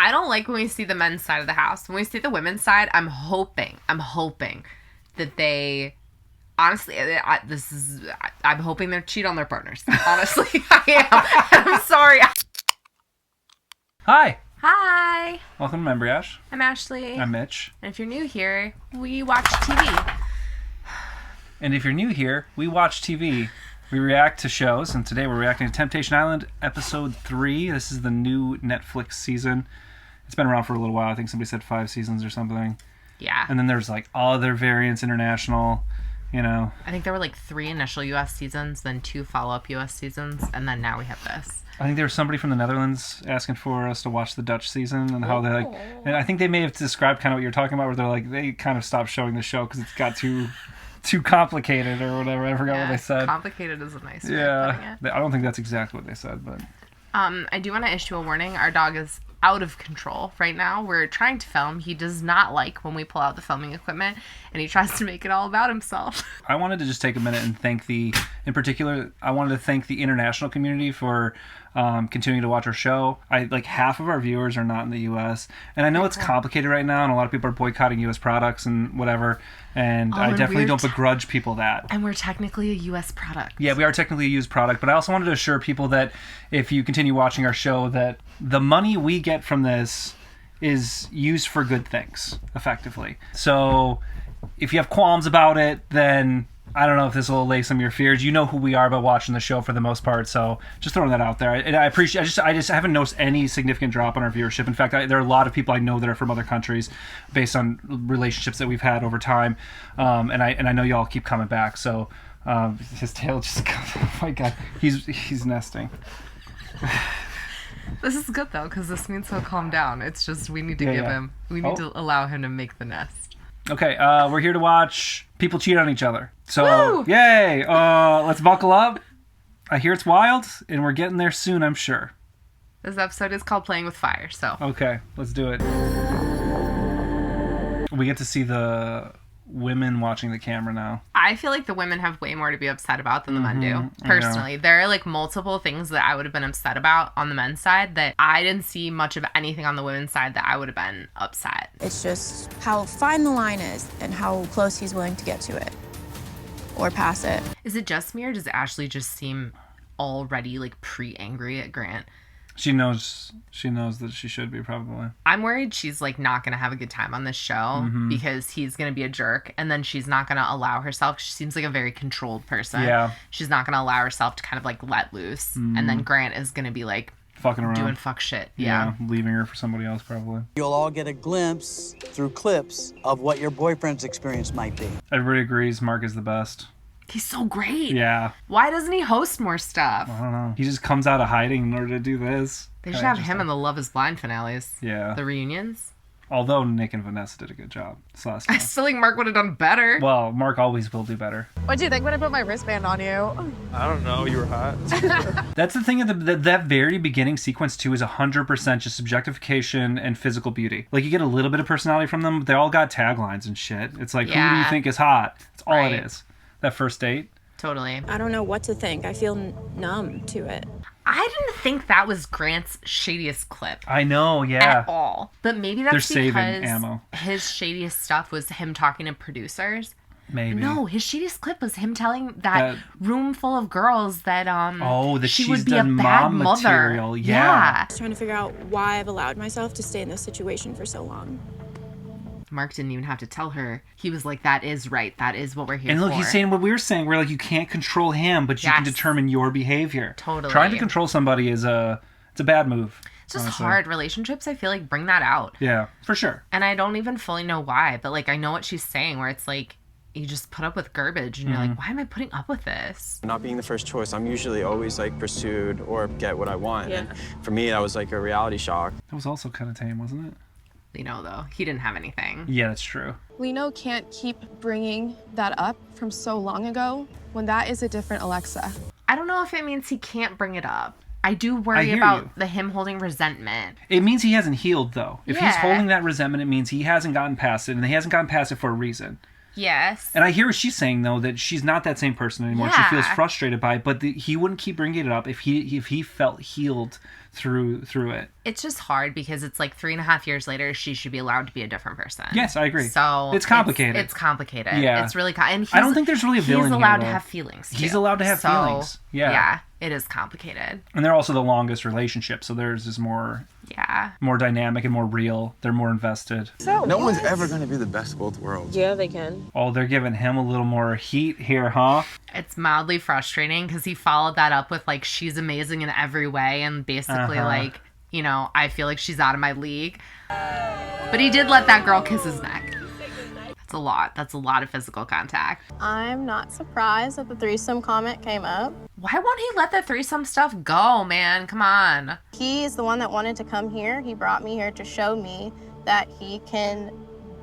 I don't like when we see the men's side of the house. When we see the women's side, I'm hoping that they, honestly, I'm hoping they cheat on their partners. Honestly, I am. I'm sorry. Hi. Hi. Welcome to Membriash. I'm Ashley. I'm Mitch. And if you're new here, we watch TV. And if you're new here, we watch TV. We react to shows, and today we're reacting to Temptation Island Episode 3. This is the new Netflix season. It's been around for a little while. I think somebody said 5 seasons or something. Yeah. And then there's like other variants, international, you know. I think there were like 3 initial U.S. seasons, then 2 follow-up U.S. seasons, and then now we have this. I think there was somebody from the Netherlands asking for us to watch the Dutch season and how they like. And I think they may have described kind of what you're talking about, where they're like they kind of stopped showing the show because it's got too complicated or whatever. I forgot what they said. Complicated is a nice way of putting it. I don't think that's exactly what they said, but I do want to issue a warning. Our dog is out of control right now. We're trying to film. He does not like when we pull out the filming equipment, and he tries to make it all about himself. I wanted to just take a minute and thank the international community for continuing to watch our show. Like half of our viewers are not in the U.S. and I know it's complicated right now, and a lot of people are boycotting U.S. products and whatever. And I definitely don't begrudge people that. And we're technically a U.S. product. Yeah, we are technically a used product, but I also wanted to assure people that if you continue watching our show, that the money we get from this is used for good things, effectively. So if you have qualms about it, then I don't know if this will allay some of your fears. You know who we are by watching the show for the most part, so just throwing that out there. And I appreciate. I just haven't noticed any significant drop on our viewership. In fact, there are a lot of people I know that are from other countries, based on relationships that we've had over time. And I know y'all keep coming back. So his tail just. Oh my god, he's nesting. This is good though, because this means he'll calm down. It's just we need to we need to allow him to make the nest. Okay, we're here to watch people cheat on each other. So, yay! Let's buckle up. I hear it's wild, and we're getting there soon, I'm sure. This episode is called Playing with Fire, so. Okay, let's do it. We get to see the women watching the camera now. I feel like the women have way more to be upset about than the men do, personally. There are like multiple things that I would have been upset about on the men's side that I didn't see much of anything on the women's side that I would have been upset. It's just how fine the line is and how close he's willing to get to it or pass it. Is it just me, or does Ashley just seem already like pre-angry at Grant? She knows that she should be, probably. I'm worried she's like not gonna have a good time on this show because he's gonna be a jerk, and then she's not gonna allow herself. She seems like a very controlled person. Yeah. She's not gonna allow herself to kind of like let loose, and then Grant is gonna be like fucking around, doing fuck shit. Yeah, leaving her for somebody else probably. You'll all get a glimpse through clips of what your boyfriend's experience might be. Everybody agrees Mark is the best. He's so great. Yeah. Why doesn't he host more stuff? I don't know. He just comes out of hiding in order to do this. They should have him in the Love is Blind finales. Yeah. The reunions. Although Nick and Vanessa did a good job this last time. I still think Mark would have done better. Well, Mark always will do better. What'd you think when I put my wristband on you? I don't know. You were hot. That's the thing. That very beginning sequence, too, is 100% just objectification and physical beauty. Like, you get a little bit of personality from them. They all got taglines and shit. It's like, who do you think is hot? That's all it is. That first date. Totally. I don't know what to think. I feel numb to it. I didn't think that was Grant's shadiest clip. I know, yeah. At all. But maybe that's They're because saving ammo. His shadiest stuff was him talking to producers. Maybe. No, his shadiest clip was him telling that room full of girls that that she she's would be a done bad mom mother. material. Yeah. I was trying to figure out why I've allowed myself to stay in this situation for so long. Mark didn't even have to tell her. He was like, that is right. That is what we're here for. And look, he's saying what we were saying. We're like, you can't control him, but you can determine your behavior. Totally. Trying to control somebody it's a bad move. It's just hard. Relationships, I feel like, bring that out. Yeah, for sure. And I don't even fully know why, but like, I know what she's saying, where it's like, you just put up with garbage and you're like, why am I putting up with this? Not being the first choice, I'm usually always like pursued or get what I want. Yeah. And for me, that was like a reality shock. That was also kind of tame, wasn't it? Lino, though, he didn't have anything. Yeah, that's true. Lino can't keep bringing that up from so long ago when that is a different Alexa. I don't know if it means he can't bring it up. I do worry about him holding resentment. It means he hasn't healed, though. If he's holding that resentment, it means he hasn't gotten past it, and he hasn't gotten past it for a reason. Yes. And I hear what she's saying, though, that she's not that same person anymore. Yeah. She feels frustrated by it, but he wouldn't keep bringing it up if he felt healed through it. It's just hard because it's like 3.5 years later, she should be allowed to be a different person. Yes, I agree. So it's complicated. It's complicated. Yeah. It's really and I don't think there's really a villain He's here, allowed to though. have feelings, too. He's allowed to have feelings. Yeah. Yeah, it is complicated. And they're also the longest relationship, so theirs is more dynamic and more real. They're more invested. So no one's ever going to be the best of both worlds. Yeah, they can. Oh, they're giving him a little more heat here, huh? It's mildly frustrating because he followed that up with like, she's amazing in every way, and basically like, you know, I feel like she's out of my league. But he did let that girl kiss his neck. That's a lot. That's a lot of physical contact. I'm not surprised that the threesome comment came up. Why won't he let the threesome stuff go, man? Come on. He is the one that wanted to come here. He brought me here to show me that he can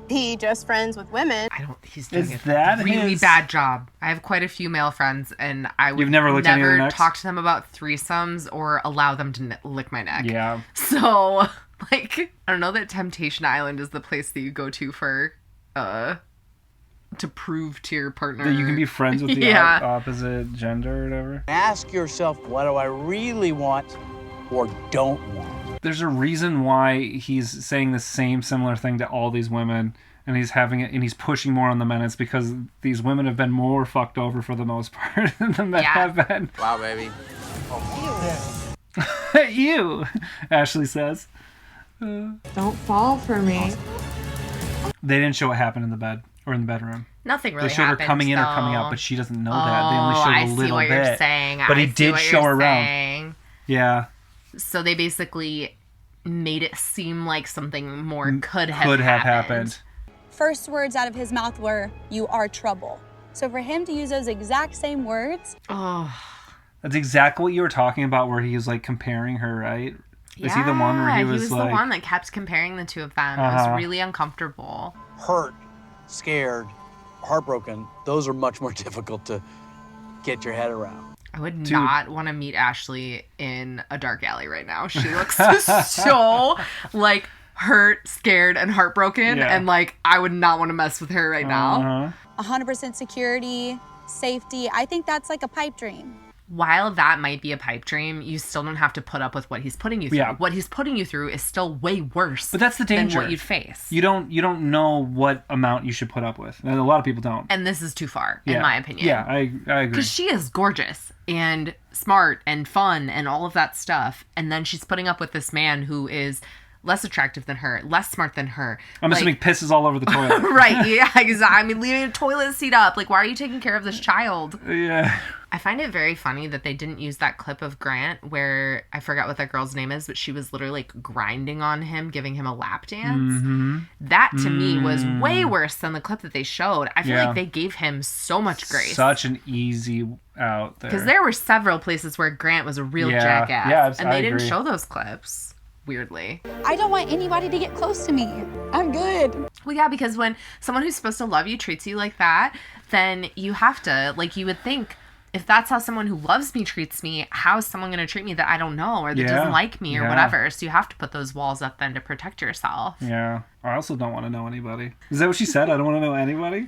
be just friends with women. He's doing Is a that really his- bad job. I have quite a few male friends, and I would You've never licked any of their necks? talk to them about threesomes or allow them to lick my neck. Yeah. So, like, I don't know that Temptation Island is the place that you go to for, to prove to your partner That you can be friends with the Yeah. opposite gender or whatever. Ask yourself, what do I really want or don't want? There's a reason why he's saying the same similar thing to all these women, and he's having it, and he's pushing more on the men. It's because these women have been more fucked over for the most part than the men have been. Wow, baby. Ew, Ashley says. Don't fall for me. They didn't show what happened in the bed or in the bedroom. Nothing really They showed happened, her coming in or coming though. out, but she doesn't know that. They only Oh, showed I a see little what bit. you're saying. But I he see did what show you're her around. saying. Yeah. So they basically made it seem like something more could have happened. First words out of his mouth were, "You are trouble." So for him to use those exact same words. Oh. That's exactly what you were talking about, where he was like comparing her, right? Is he the one where he was like... the one that kept comparing the two of them. It Uh-huh. was really uncomfortable. Hurt, scared, heartbroken, those are much more difficult to get your head around. I would Dude. not want to meet Ashley in a dark alley right now. She looks so like hurt, scared, and heartbroken. Yeah. And like, I would not want to mess with her right now. 100% security, safety. I think that's like a pipe dream. While that might be a pipe dream, you still don't have to put up with what he's putting you through. Yeah. What he's putting you through is still way worse But that's the danger. than what you'd face. You don't know what amount you should put up with. And a lot of people don't. And this is too far, Yeah. in my opinion. Yeah, I agree. Because she is gorgeous and smart and fun and all of that stuff. And then she's putting up with this man who is less attractive than her, less smart than her. I'm assuming pisses all over the toilet. Right, yeah, exactly. I mean, leaving a toilet seat up. Like, why are you taking care of this child? Yeah. I find it very funny that they didn't use that clip of Grant where, I forgot what that girl's name is, but she was literally like grinding on him, giving him a lap dance. Mm-hmm. That to me was way worse than the clip that they showed. I feel Yeah. like they gave him so much grace. Such an easy out there. Because there were several places where Grant was a real Yeah. jackass. Yeah, and they I didn't agree. show those clips. Weirdly. I don't want anybody to get close to me. I'm good. Well, yeah, because when someone who's supposed to love you treats you like that, then you have to, like, you would think, if that's how someone who loves me treats me, how is someone going to treat me that I don't know or that Yeah. doesn't like me or Yeah. whatever? So you have to put those walls up then to protect yourself. Yeah. I also don't want to know anybody. Is that what she said? I don't want to know anybody?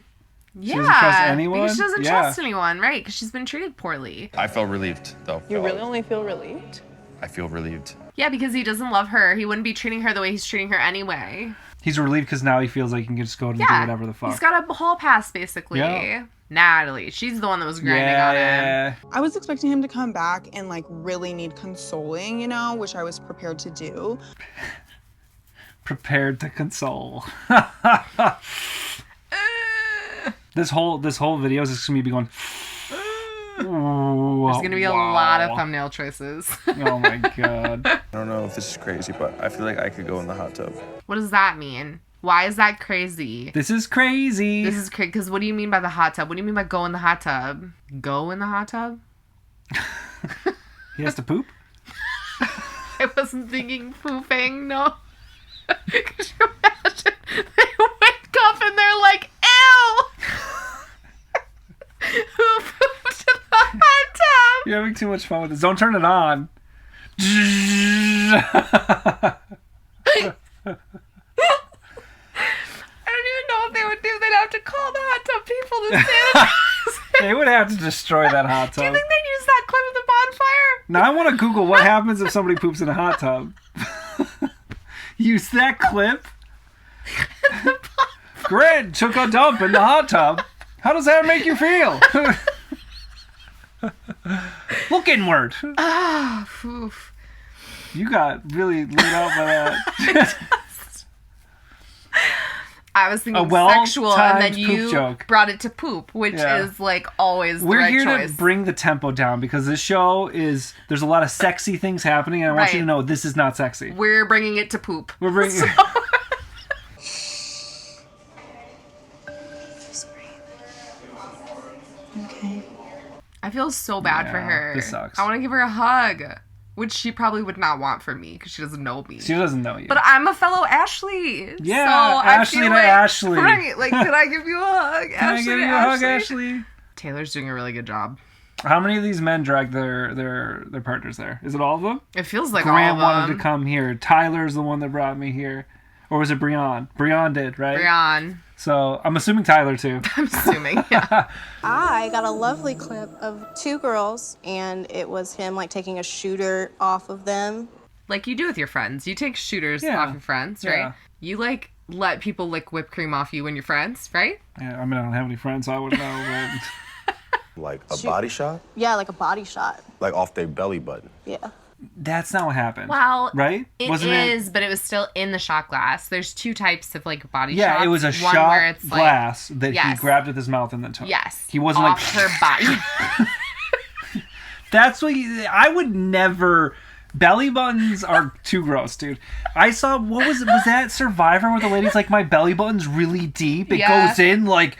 Yeah. doesn't trust anyone? Because she doesn't Yeah. trust anyone, right? Because she's been treated poorly. I felt relieved, though. You really only feel relieved? I feel relieved. Yeah, because he doesn't love her. He wouldn't be treating her the way he's treating her anyway. He's relieved because now he feels like he can just go and do Yeah. whatever the fuck. He's got a hall pass, basically. Yeah. Natalie, she's the one that was grinding on him. I was expecting him to come back and like really need consoling, you know, which I was prepared to do. Prepared to console. This whole video is just gonna be going. There's gonna be a lot of thumbnail choices. Oh my god. I don't know if this is crazy, but I feel like I could go in the hot tub. What does that mean? Why is that crazy? This is crazy. This is crazy. Because what do you mean by the hot tub? What do you mean by go in the hot tub? Go in the hot tub? He has to poop? I wasn't thinking pooping, no. Could you imagine? They wake up and they're like, ew! Who pooped in the hot tub? You're having too much fun with this. Don't turn it on. I don't even know what they would do. They'd have have to call the hot tub people to sanitize. They would have to destroy that hot Do you tub. think they'd use that clip of the bonfire? Now I want to Google what happens if somebody poops in a hot tub. Use that clip. Grant took a dump in the hot tub. How does that make you feel? Look inward. Ah, oof. You got really laid out by that. I was thinking sexual, and then you brought it to poop, which is like always the right choice. We're here to bring the tempo down because this show there's a lot of sexy things happening, and I want you to know this is not sexy. We're bringing it to poop. We're bringing Okay. I feel so bad for her. This sucks. I want to give her a hug, which she probably would not want from me because she doesn't know me. She doesn't know you. But I'm a fellow Ashley. Yeah, so Ashley to Ashley. Right, like, can I give you a hug? Can I give you a hug, Ashley? Taylor's doing a really good job. How many of these men drag their partners there? Is it all of them? It feels like Grant all of them. wanted to come here. Tyler's the one that brought me here. Or was it Breon? Breon did, right? Breon. So I'm assuming Tyler too. I'm assuming, yeah. I got a lovely clip of 2 girls, and it was him like taking a shooter off of them. Like you do with your friends. You take shooters off your friends, right? Yeah. You like let people lick whipped cream off you when you're friends, right? Yeah, I mean, I don't have any friends, so I wouldn't know. But Like a body shot? Yeah, like a body shot. Like off their belly button. Yeah. that's not what happened. Well, right? Wasn't it? But it was still in the shot glass. There's 2 types of like body shots. Yeah, it was a One shot where it's glass like, that he grabbed with his mouth and then took. Yes. He wasn't off like her body. That's what I would never. Belly buttons are too gross, dude. I saw was that Survivor where the lady's like, my belly button's really deep. It goes in like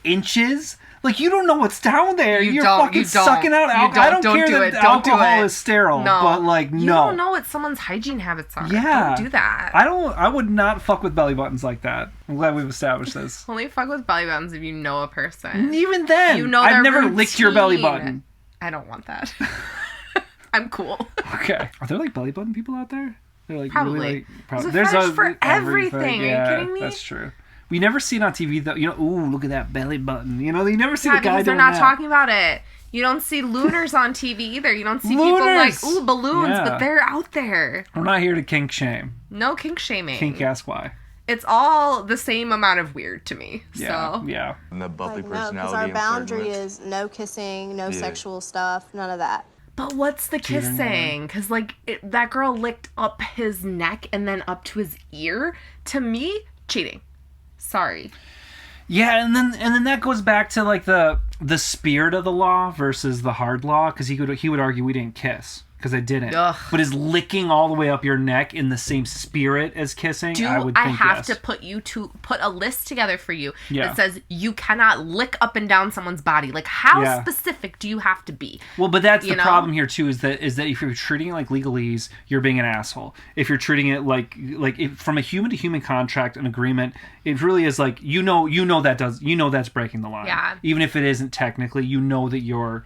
inches. Like, you don't know what's down there. You're fucking sucking out alcohol. I don't care that alcohol is sterile, but like, no. You don't know what someone's hygiene habits are. Yeah. Don't do that. I would not fuck with belly buttons like that. I'm glad we've established this. Only fuck with belly buttons if you know a person. Even then, you know I've their never routine. licked your belly button. I don't want that. I'm cool. Okay. Are there like belly button people out there? They're like probably. Really, like, There's for everything. Yeah, Are you kidding me? That's true. We never see it on TV though. You know, ooh, look at that belly button. You know, you never see the guy because they're doing not that. talking about it. You don't see looners on TV either. You don't see people like, ooh, balloons, but they're out there. We're not here to kink shame. No kink shaming. Kink ask why. It's all the same amount of weird to me. Yeah, so. yeah. And the bubbly No, personality. because our boundary is no kissing, no sexual stuff, none of that. But what's the kissing? Because, like, that girl licked up his neck and then up to his ear. To me, cheating. Sorry. Yeah, and then that goes back to, like, the spirit of the law versus the hard law, because he would argue we didn't kiss. Because I didn't. Ugh. But is licking all the way up your neck in the same spirit as kissing? I would think have yes. to put a list together for you Yeah. that says you cannot lick up and down someone's body? Like, how specific do you have to be? Well, but that's the problem here too. Is that if you're treating it like legalese, you're being an asshole. If you're treating it like from a human to human contract, an agreement, it really is like you know that's breaking the line. Yeah. Even if it isn't technically, you know that you're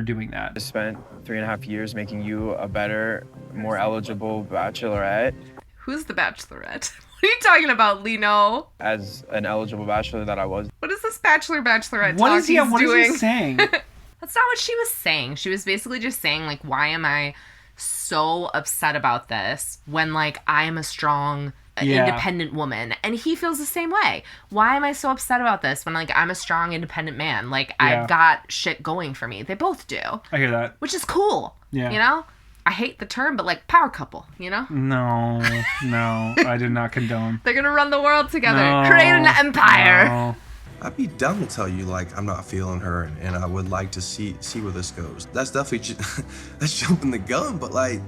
doing that. I spent 3.5 years making you a better, more eligible bachelorette. Who's the bachelorette? What are you talking about, Lino? As an eligible bachelor that I was. What is this bachelorette What talk is he doing? saying? That's not what she was saying. She was basically just saying, like, why am I so upset about this when, like, I am a strong, independent woman? And he feels the same way. Why am I so upset about this when, like, I'm a strong, independent man? Like, I've got shit going for me. They both do. I hear that. Which is cool. Yeah. You know? I hate the term, but, like, power couple, you know? No, I did not condone. They're gonna run the world together. Create an empire. No. I'd be down to tell you, like, I'm not feeling her, and I would like to see where this goes. That's definitely that's jumping the gun, but, like,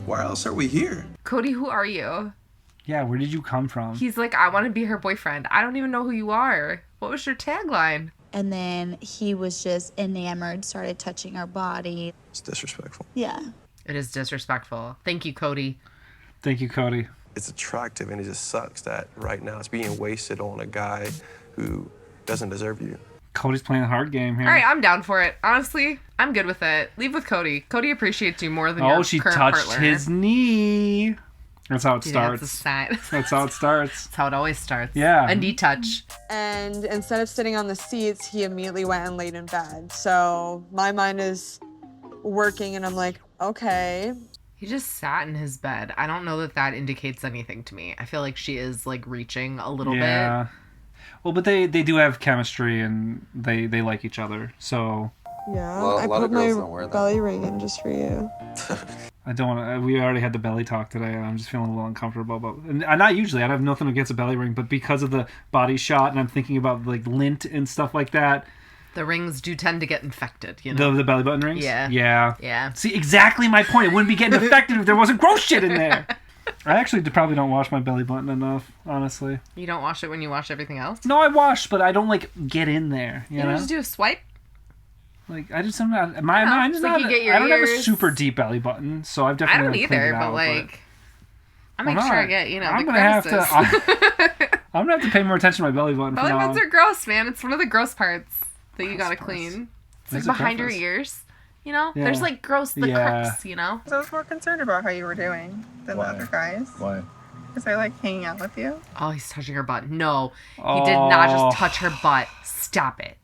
why else are we here? Cody, who are you? Yeah, where did you come from? He's like, I want to be her boyfriend. I don't even know who you are. What was your tagline? And then he was just enamored, started touching our body. It's disrespectful. Yeah. It is disrespectful. Thank you, Cody. Thank you, Cody. It's attractive, and it just sucks that right now it's being wasted on a guy who doesn't deserve you. Cody's playing a hard game here. All right, I'm down for it. Honestly, I'm good with it. Leave with Cody. Cody appreciates you more than your she current touched partner. his knee. That's how it starts. That's a sign. That's how it starts. That's how it always starts. Yeah. A knee touch. And instead of sitting on the seats, he immediately went and laid in bed. So my mind is working and I'm like, okay. He just sat in his bed. I don't know that that indicates anything to me. I feel like she is like reaching a little bit. Well, but they do have chemistry and they like each other. So Yeah, Well, a I lot of put girls my don't wear that. belly ring in just for you. I don't want to. We already had the belly talk today, and I'm just feeling a little uncomfortable about. And not usually, I have nothing against a belly ring, but because of the body shot, and I'm thinking about like lint and stuff like that. The rings do tend to get infected, you know. The belly button rings. Yeah. See, exactly my point. It wouldn't be getting infected if there wasn't gross shit in there. I actually probably don't wash my belly button enough, honestly. You don't wash it when you wash everything else? No, I wash, but I don't like get in there. You know? Just do a swipe. Like I just I'm not. Mine's like not. you get your I don't have a ears. super deep belly button, so I've I definitely. don't like, cleaned either, it but out, like, I Well, make sure I no, get the I'm gonna have to. crevices. I'm gonna have to pay more attention to my belly button. Belly from now buttons on. are gross, man. It's one of the gross parts that you gotta clean. It's like There's a behind your crevice. ears. You know, Yeah. there's like gross the Yeah. crooks. You know. I was more concerned about how you were doing than the other guys. Why? Because I like hanging out with you. Oh, he's touching her butt. No, he did not just touch her butt. Stop it,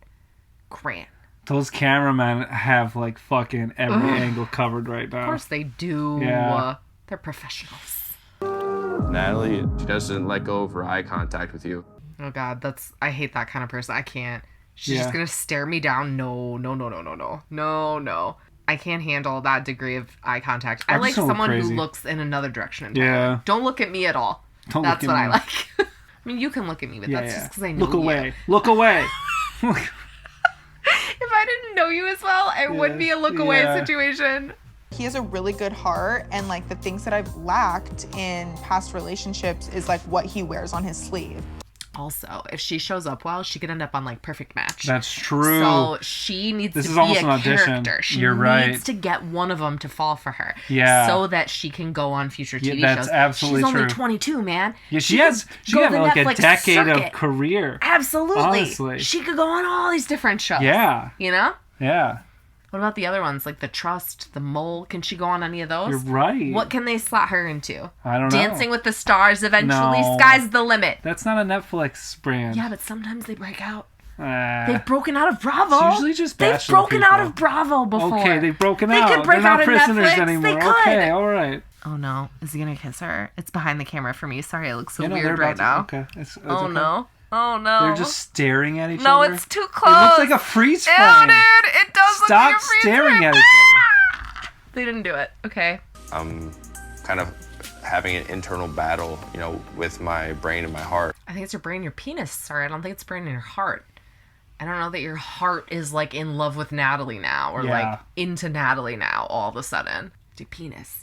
Grant. Those cameramen have like fucking every angle covered right now. Of course they do. Yeah. They're professionals. Natalie, she doesn't let go of her eye contact with you. Oh God, I hate that kind of person. I can't. She's Yeah. just gonna stare me down. No. I can't handle that degree of eye contact. I I'm like so someone crazy. who looks in another direction entirely. Yeah. Don't look at me at all. Don't That's look at what I me. like. I mean, you can look at me, but that's just because I know Look you. away. Look away. If I didn't know you as well, it would be a look away situation. He has a really good heart, and like the things that I've lacked in past relationships is like what he wears on his sleeve. Also, if she shows up well, she could end up on like Perfect Match. That's true. So she needs This to is be almost a an audition. character. She You're right. needs to get one of them to fall for her. Yeah. So that she can go on future TV that's shows. absolutely She's only true. 22, man. Yeah, she could has go the like a Netflix decade of circuit. career. Absolutely. Honestly. She could go on all these different shows. Yeah. You know? Yeah. What about the other ones? Like The Trust, The Mole? Can she go on any of those? You're right. What can they slot her into? I don't know. Dancing with the Stars eventually. No. Sky's the limit. That's not a Netflix brand. Yeah, but sometimes they break out. Ah. They've broken out of Bravo. It's usually just They've bachelor broken out people. of Bravo before. Okay, they've broken They out. could break They're not out of prisoners Netflix. anymore. They could. Okay, all right. Oh no, is he gonna kiss her? It's behind the camera for me. Sorry, it looks so Yeah, no, weird they're right about now. to- Okay. It's Oh okay. no. Oh no. They're just staring at each No, other. it's too close. It looks like a freeze frame. Ew, dude, it does look Stop like a freeze staring frame. at each other. They didn't do it. Okay. I'm kind of having an internal battle, you know, with my brain and my heart. I think it's your brain, your penis. Sorry, I don't think it's brain and your heart. I don't know that your heart is like in love with Natalie now or Yeah. like into Natalie now all of a sudden. Your penis.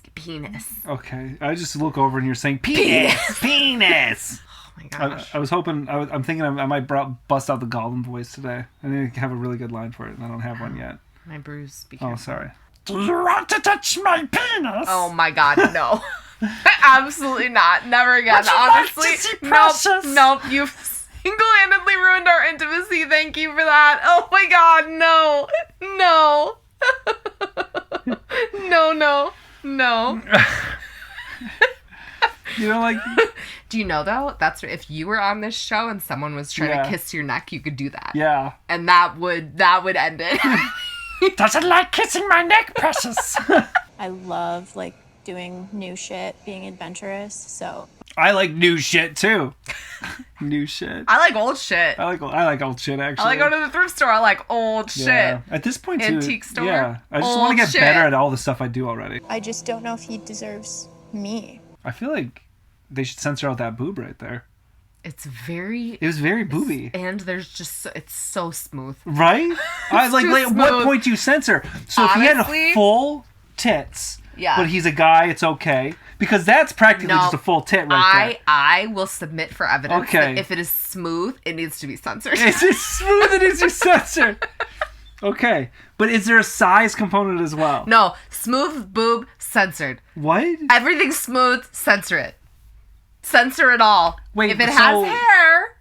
Okay, I just look over and you're saying penis, penis. Oh my gosh. I was hoping. I'm thinking I might bust out the Gollum voice today. I need to have a really good line for it, and I don't have one yet. My bruise. Be Oh, careful. sorry. Do you want to touch my penis? Oh my god, no. Absolutely not. Never again. Would you like Honestly. to see Precious? Nope. You've single-handedly ruined our intimacy. Thank you for that. Oh my god, no. No. No. You know, like. Do you know though? That's if you were on this show and someone was trying Yeah. to kiss your neck, you could do that. Yeah. And that would end it. Doesn't like kissing my neck, Precious. I love like doing new shit, being adventurous. So I like new shit too. New shit. I like old shit. I like old shit actually. I like go to the thrift store. I like old Yeah. shit. At this point, too, Antique store. Yeah, I just Old want to get shit. better at all the stuff I do already. I just don't know if he deserves me. I feel like they should censor out that boob right there. It's very. It was very booby. And there's just it's so smooth. Right? I like. too At what smooth. point do you censor? So if he Honestly? had full tits, Yeah. but he's a guy, it's okay because that's practically No, just a full tit right there. I will submit for evidence Okay. that if it is smooth, it needs to be censored. It's just smooth and it's just censored. Okay, but is there a size component as well? No, smooth boob censored. What? Everything smooth, censor it. Censor it all. Wait, if it so- has hair,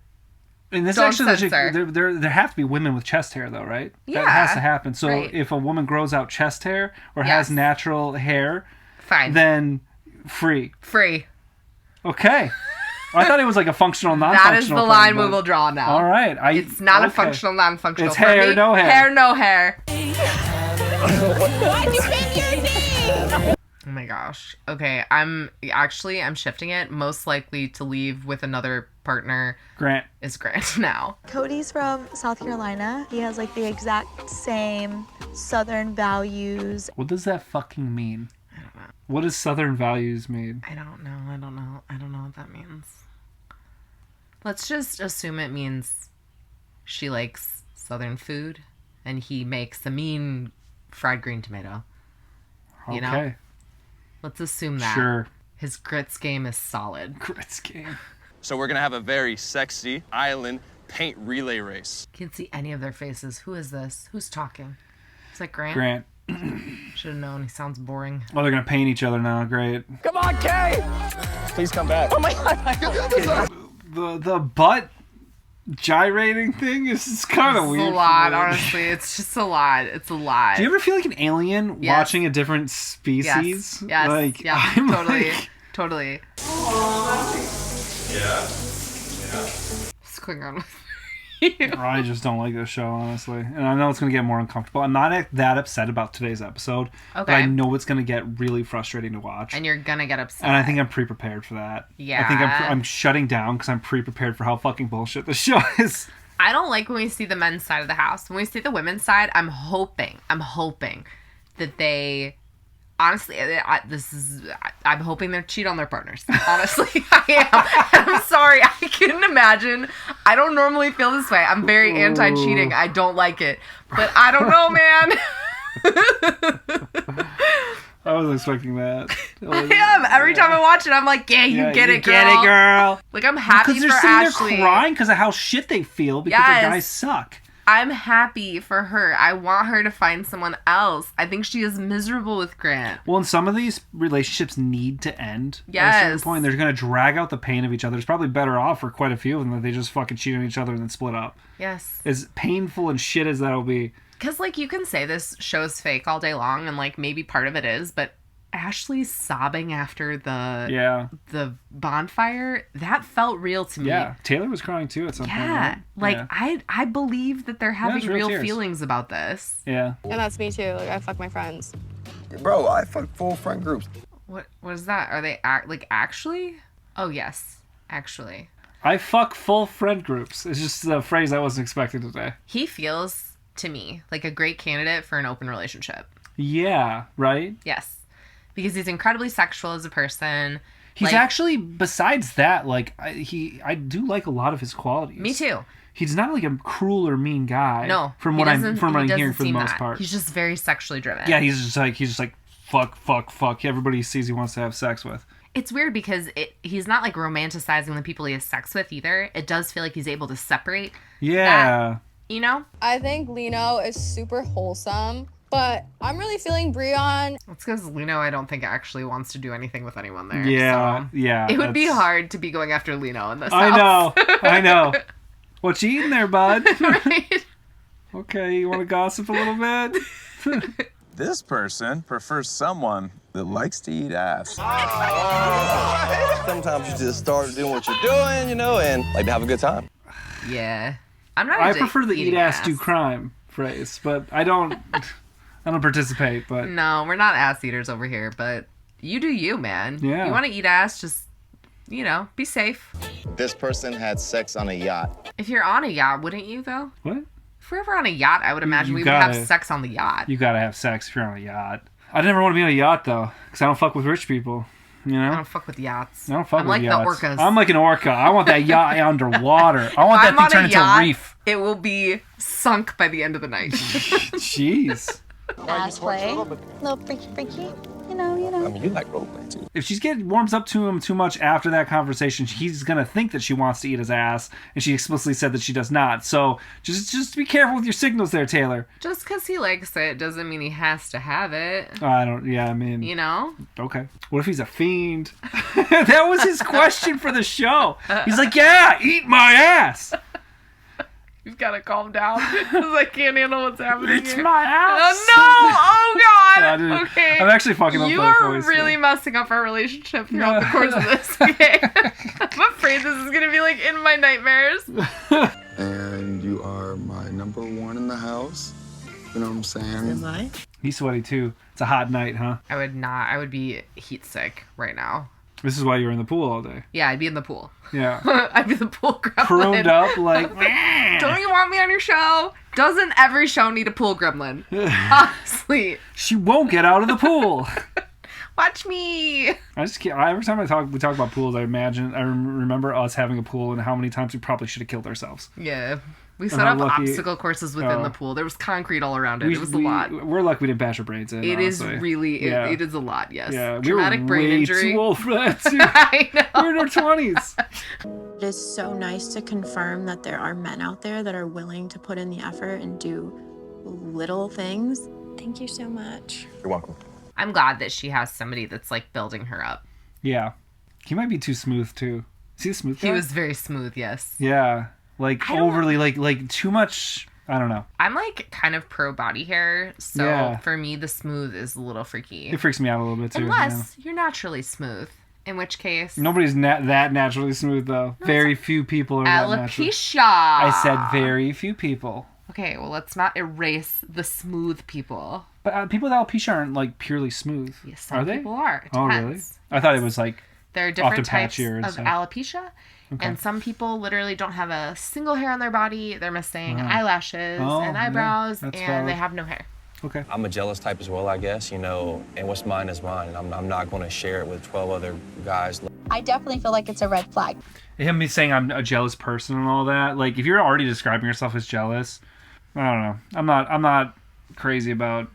And this Don't actually, censor. there have to be women with chest hair though, right? Yeah, that has to happen. So right. if a woman grows out chest hair or Yes. has natural hair, fine. then free. Free. Okay. I thought it was like a functional, non-functional. That is the thing, line but- we will draw now. All right. It's not a functional, non-functional. It's For hair, me, no hair. Hair, no hair. Why'd you pick your name? Oh my gosh. Okay, I'm shifting it. Most likely to leave with another partner. Grant. Is Grant now. Cody's from South Carolina. He has like the exact same Southern values. What does that fucking mean? I don't know. What does Southern values mean? I don't know what that means. Let's just assume it means she likes Southern food and he makes a mean fried green tomato. You know? Okay. Let's assume that. Sure. His grits game is solid. Grits game. So we're gonna have a very sexy island paint relay race. Can't see any of their faces. Who is this? Who's talking? Is that Grant? Grant. Should have known. He sounds boring. Oh, they're gonna paint each other now. Great. Come on, Kay! Please come back. Oh my god. The butt gyrating thing is kind of weird. It's a lot, honestly. It's just a lot. It's a lot. Do you ever feel like an alien Yes. watching a different species? Yes. Like, Yeah. I'm Totally. like- Totally. Yeah. Just click on. I just don't like this show, honestly. And I know it's going to get more uncomfortable. I'm not that upset about today's episode. But Okay. I know it's going to get really frustrating to watch. And you're gonna get upset. And I think I'm pre-prepared for that. Yeah. I think I'm shutting down because I'm pre-prepared for how fucking bullshit the show is. I don't like when we see the men's side of the house. When we see the women's side, I'm hoping that they, honestly, I'm hoping they cheat on their partners. Honestly, I am. I'm sorry. I couldn't imagine. I don't normally feel this way. I'm very anti-cheating. I don't like it. But I don't know, man. I wasn't expecting that. I am. Every time I watch it, I'm like, yeah, you get it, girl. Get it, girl. Like, I'm happy Because for they're sitting Ashley. there crying because of how shit they feel because Yes. their guys suck. I'm happy for her. I want her to find someone else. I think she is miserable with Grant. Well, and some of these relationships need to end. At a Yes. certain point, they're going to drag out the pain of each other. It's probably better off for quite a few of them that they just fucking cheat on each other and then split up. Yes. As painful and shit as that'll be. Because, like, you can say this show's fake all day long, and, like, maybe part of it is, but Ashley sobbing after the bonfire, that felt real to me. Yeah. Taylor was crying too at some point. Yeah. Right? Like, Yeah. I believe that they're having it's real real tears. feelings about this. Yeah. And that's me too. Like, I fuck my friends. Bro, I fuck full friend groups. What is that? Are they, actually? Oh, yes. Actually. I fuck full friend groups. It's just a phrase I wasn't expecting today. He feels, to me, like a great candidate for an open relationship. Yeah. Right? Yes. Because he's incredibly sexual as a person. He's Like, actually, besides that, like, I do like a lot of his qualities. Me too. He's not like a cruel or mean guy. No. From he what doesn't- I'm he hearing doesn't for the seem most that. part. He's just very sexually driven. Yeah, he's just like fuck. Everybody he sees he wants to have sex with. It's weird because he's not like romanticizing the people he has sex with either. It does feel like he's able to separate. Yeah. That, you know? I think Lino is super wholesome, but I'm really feeling Breon. It's because Lino, I don't think, actually wants to do anything with anyone there. Yeah, so yeah. It would be hard to be going after Lino in this I house. know. What you eating there, bud? Right? Okay, you want to gossip a little bit? This person prefers someone that likes to eat ass. Sometimes you just start doing what you're doing, you know, and like to have a good time. Yeah. I'm not I into prefer the eating eat ass do crime phrase, but I don't participate. But No, we're not ass eaters over here, but you do you, man. Yeah. You want to eat ass, just, be safe. This person had sex on a yacht. If you're on a yacht, wouldn't you, though? What? If we're ever on a yacht, I would imagine You we would have gotta- sex on the yacht. you gotta have sex if you're on a yacht. I never want to be on a yacht though, because I don't fuck with rich people. You know? I don't fuck with yachts. I don't fuck I'm with like yachts. the orcas. I'm like an orca. I want that yacht underwater. I want that I'm thing on turned a into a yacht, reef. It will be sunk by the end of the night. Jeez. Ass play. Little freaky. You know. I mean, you like role play too. If she warms up to him too much after that conversation, he's gonna think that she wants to eat his ass, and she explicitly said that she does not. So just be careful with your signals there, Taylor. Just because he likes it doesn't mean he has to have it. I don't. Yeah, I mean. You know? Okay. What if he's a fiend? That was his question for the show. He's like, yeah, eat my ass. You've got to calm down because I can't handle what's happening. It's here. my house. No! Oh God! Dude, Okay. I'm actually fucking up You both are ways, really messing up our relationship throughout the course of this. Okay. I'm afraid this is gonna be like in my nightmares. And you are my number one in the house. You know what I'm saying? Am I? He's sweaty too. It's a hot night, huh? I would not. I would be heat sick right now. This is why you were in the pool all day. Yeah, I'd be in the pool. Yeah. I'd be the pool gremlin. Chromed up like. Don't you want me on your show? Doesn't every show need a pool gremlin? Honestly. She won't get out of the pool. Watch me. I just can't. Every time we talk about pools, I remember us having a pool and how many times we probably should have killed ourselves. Yeah. We set up obstacle courses within the pool. There was concrete all around it. It was a lot. We're lucky we didn't bash our brains in. It honestly. is really, it is a lot, yes. Yeah, Traumatic brain injury. Too old for that too. I know. We're in our 20s. It is so nice to confirm that there are men out there that are willing to put in the effort and do little things. Thank you so much. You're welcome. I'm glad that she has somebody that's like building her up. Yeah. He might be too smooth too. Is he a smooth guy? He was very smooth, yes. Yeah. Like overly, like too much. I don't know. I'm like kind of pro body hair, so for me the smooth is a little freaky. It freaks me out a little bit too. Unless you're naturally smooth, in which case nobody's that naturally smooth though. Very few people are that natural. Alopecia. I said very few people. Okay, well let's not erase the smooth people. But people with alopecia aren't like purely smooth. Yes, some are they? people are. It oh really? I thought it was like there are different types of stuff. alopecia. Okay. And some people literally don't have a single hair on their body. They're missing eyelashes and eyebrows, and valid. They have no hair. Okay. I'm a jealous type as well, I guess, you know, and what's mine is mine. And I'm not going to share it with 12 other guys. I definitely feel like it's a red flag. Him saying I'm a jealous person and all that. Like, if you're already describing yourself as jealous, I don't know. I'm not crazy about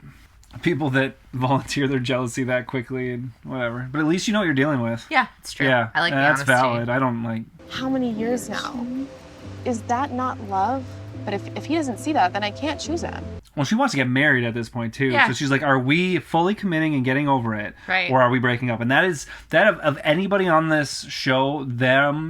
people that volunteer their jealousy that quickly and whatever. But at least you know what you're dealing with. Yeah, it's true. Yeah, I like the that's honesty. valid. I don't like. How many years now? Is that not love? But if he doesn't see that, then I can't choose him. Well, she wants to get married at this point too. Yeah. So she's like, are we fully committing and getting over it? Right. Or are we breaking up? And that is that of anybody on this show, their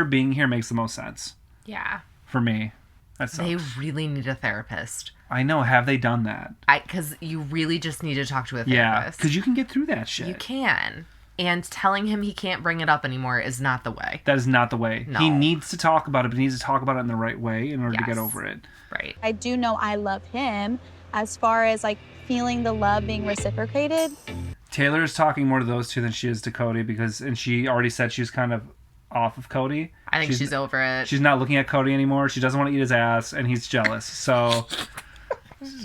being here makes the most sense. Yeah. For me. That sucks. They really need a therapist. I know. Have they done that? Because you really just need to talk to a therapist. Yeah. Because you can get through that shit. You can. And telling him he can't bring it up anymore is not the way. That is not the way. No. He needs to talk about it, but he needs to talk about it in the right way in order to get over it. Right. I do know I love him. As far as like feeling the love being reciprocated. Taylor is talking more to those two than she is to Cody and she already said she's kind of off of Cody. I think she's over it. She's not looking at Cody anymore. She doesn't want to eat his ass, and he's jealous. So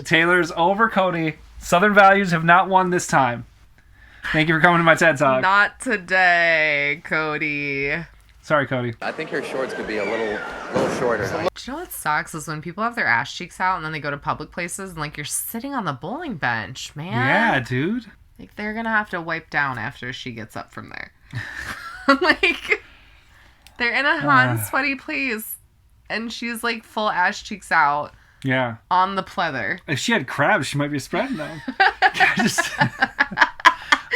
Taylor's over Cody. Southern values have not won this time. Thank you for coming to my TED Talk. Not today, Cody. Sorry, Cody. I think her shorts could be a little shorter. Do you know what sucks is when people have their ass cheeks out and then they go to public places and like you're sitting on the bowling bench, man. Yeah, dude. Like they're gonna have to wipe down after she gets up from there. Like they're in a hot and sweaty place and she's like full ass cheeks out. Yeah. On the pleather. If she had crabs, she might be spreading them.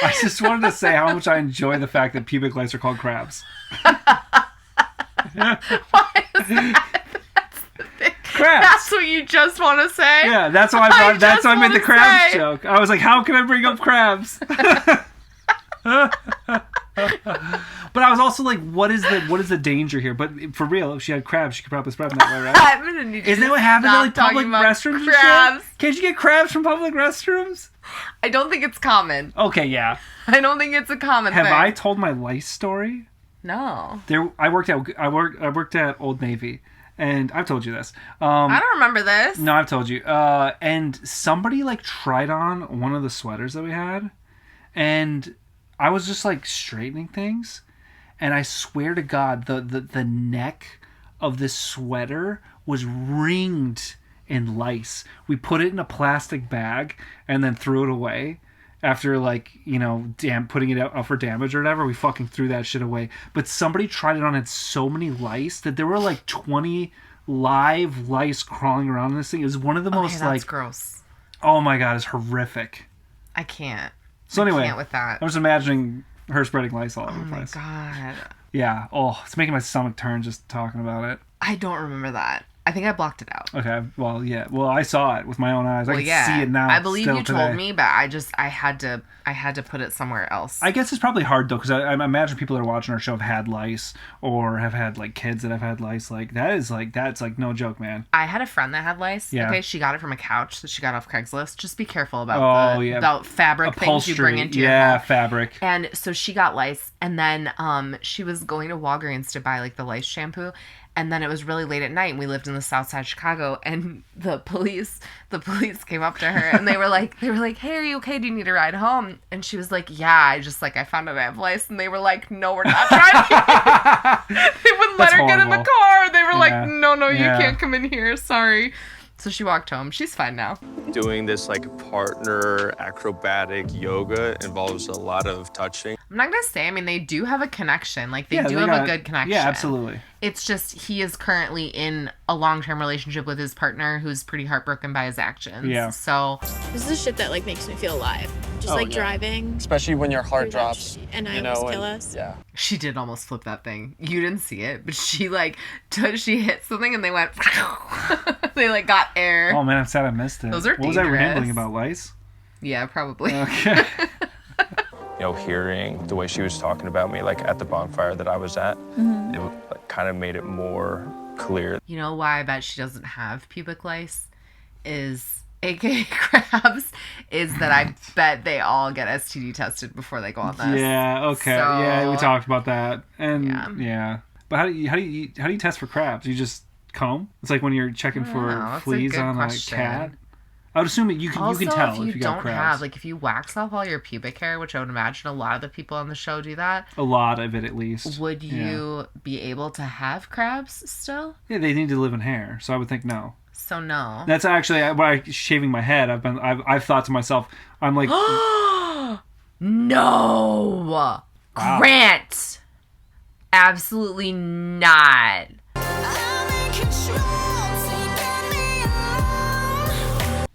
I just wanted to say how much I enjoy the fact that pubic lice are called crabs. Why is that? That's the thing. Crabs. That's what you just want to say? Yeah, that's why I made the crabs joke. I was like, how can I bring up crabs? But I was also like, what is the danger here? But for real, if she had crabs, she could probably spread them that way, right? I'm gonna need you Isn't that what happens at like public restrooms? Crabs. And shit? Can't you get crabs from public restrooms? I don't think it's common. Okay, yeah. I don't think it's a common thing. Have I told my lice story? No. I worked at Old Navy, and I've told you this. I don't remember this. No, I've told you. And somebody like tried on one of the sweaters that we had, and I was just like straightening things, and I swear to God, the neck of this sweater was ringed in lice. We put it in a plastic bag and then threw it away. After like, putting it out for damage or whatever, we fucking threw that shit away. But somebody tried it on, had so many lice that there were like 20 live lice crawling around this thing. It was one of the most that's gross. Oh my God, it's horrific. I can't. So anyway, I can't with that. I was imagining her spreading lice all over the place. Oh my God. Yeah. Oh, it's making my stomach turn just talking about it. I don't remember that. I think I blocked it out. Okay, well, yeah. Well, I saw it with my own eyes. I can see it now. I believe still you today. told me, but I had to put it somewhere else. I guess it's probably hard though, because I imagine people that are watching our show have had lice or have had like kids that have had lice. Like that's like no joke, man. I had a friend that had lice. Yeah. Okay, she got it from a couch that she got off Craigslist. Just be careful about about fabric things you bring into your home. Fabric. And so she got lice, and then she was going to Walgreens to buy like the lice shampoo. And then it was really late at night, and we lived in the south side of Chicago, and the police came up to her, and they were like, hey, are you okay? Do you need a ride home? And she was like, yeah, I found out I have lice. And they were like, no, we're not driving. They wouldn't let her get in the car. They were like, no, you can't come in here. Sorry. So she walked home. She's fine now. Doing this like partner acrobatic yoga involves a lot of touching. I'm not going to say, I mean, they do have a connection. Like, they do have a good connection. Yeah, absolutely. It's just he is currently in a long-term relationship with his partner who's pretty heartbroken by his actions. Yeah. So This is the shit that like makes me feel alive. Just driving. Especially when your heart drops. And I almost kill us. Yeah. she did almost flip that thing. You didn't see it, but she hit something and they went, they like got air. Oh man, I'm sad I missed it. Those are What was I dangerous. rambling about, lice? Yeah, probably. Okay. Hearing the way she was talking about me, like at the bonfire that I was at, it like, kind of made it more clear. You know why I bet she doesn't have pubic lice is, aka crabs, is that I bet they all get STD tested before they go on this. Yeah. Okay. So, yeah, we talked about that, and yeah. But how do you test for crabs? You just comb? It's like when you're checking for fleas on a cat. I would assume you can tell if you got crabs. If you wax off all your pubic hair, which I would imagine a lot of the people on the show do that. A lot of it, at least. Would you be able to have crabs still? Yeah, they need to live in hair, so I would think no. So no. That's actually when I shaving my head. I've thought to myself, I'm like, no, wow. Grant, absolutely not.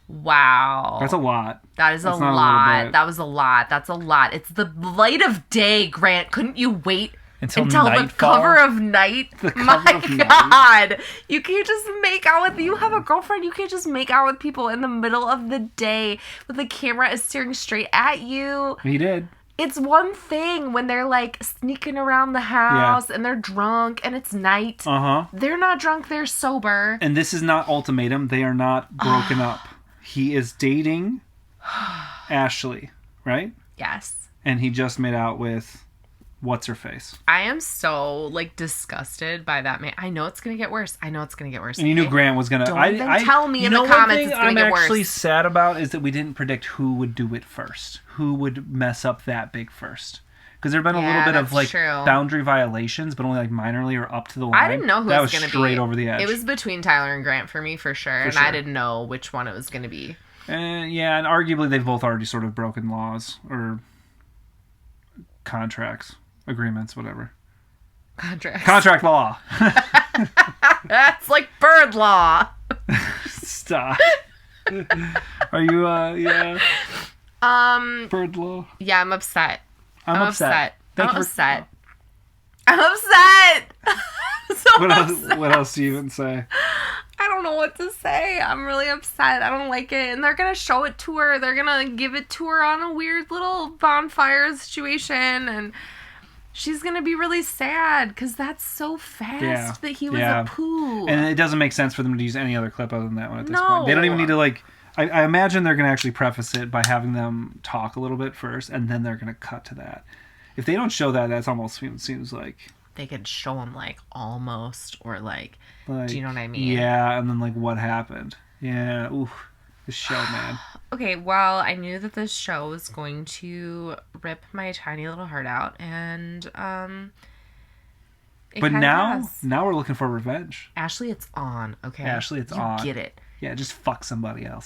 Wow. That's a lot. That is a lot. That was a lot. That's a lot. It's the light of day, Grant. Couldn't you wait until the cover of night? My God. You can't just make out with... You have a girlfriend. You can't just make out with people in the middle of the day with the camera is staring straight at you. He did. It's one thing when they're like sneaking around the house and they're drunk and it's night. Uh-huh. They're not drunk. They're sober. And this is not ultimatum. They are not broken up. He is dating Ashley, right? Yes. And he just made out with what's-her-face. I am so, disgusted by that man. I know it's going to get worse. And you knew Grant was going to... Don't even tell me in the comments it's going to get worse. I'm actually sad about is that we didn't predict who would do it first. Who would mess up that big first. Because there have been a little bit of, boundary violations, but only, minorly or up to the line. I didn't know who it was going to be. That was straight over the edge. It was between Tyler and Grant for me, for sure. I didn't know which one it was going to be. Yeah, and arguably they've both already sort of broken laws or contracts, agreements, whatever. Contract law. That's like bird law. Stop. Are you, yeah? Bird law. Yeah, I'm upset. I'm upset. I'm upset. What else do you even say? I don't know what to say. I'm really upset. I don't like it. And they're going to show it to her. They're going to give it to her on a weird little bonfire situation. And she's going to be really sad because that's so fast that he was a poo. And it doesn't make sense for them to use any other clip other than that one at this point. They don't even need to, I imagine they're going to actually preface it by having them talk a little bit first, and then they're going to cut to that. If they don't show that, that's almost seems like... They could show them, almost, or, do you know what I mean? Yeah, and then, what happened. Yeah, ooh, this show, man. Okay, well, I knew that this show was going to rip my tiny little heart out, and, But now we're looking for revenge. Ashley, it's on, okay? Ashley, it's on. You get it. Yeah, just fuck somebody else.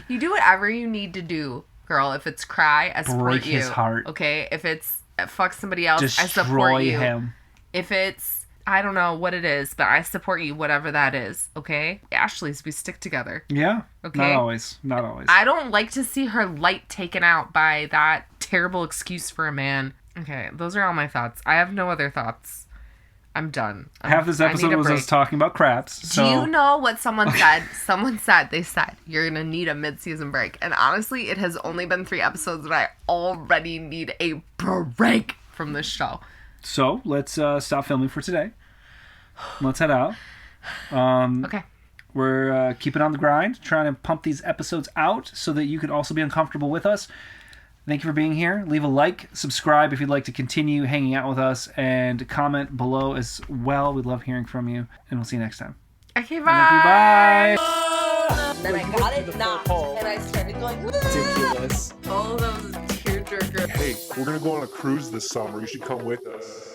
You do whatever you need to do, girl. If it's cry, I support Break you. his heart. Okay? If it's fuck somebody else, Destroy I support you. him. If it's, I don't know what it is, but I support you, whatever that is. Okay? Ashley's, we stick together. Yeah. Okay? Not always. I don't like to see her light taken out by that terrible excuse for a man. Okay, those are all my thoughts. I have no other thoughts. I'm done. Half this episode was us talking about craps. So. Do you know what someone said? They said, you're going to need a mid-season break. And honestly, it has only been 3 episodes and I already need a break from this show. So let's stop filming for today. Let's head out. Okay. We're keeping on the grind, trying to pump these episodes out so that you can also be uncomfortable with us. Thank you for being here. Leave a like, subscribe if you'd like to continue hanging out with us, and comment below as well. We'd love hearing from you, and we'll see you next time. Okay, bye. Bye. Then I got it knocked, and I started going, ridiculous. Oh, that was a tearjerker. Hey, we're gonna go on a cruise this summer. You should come with us.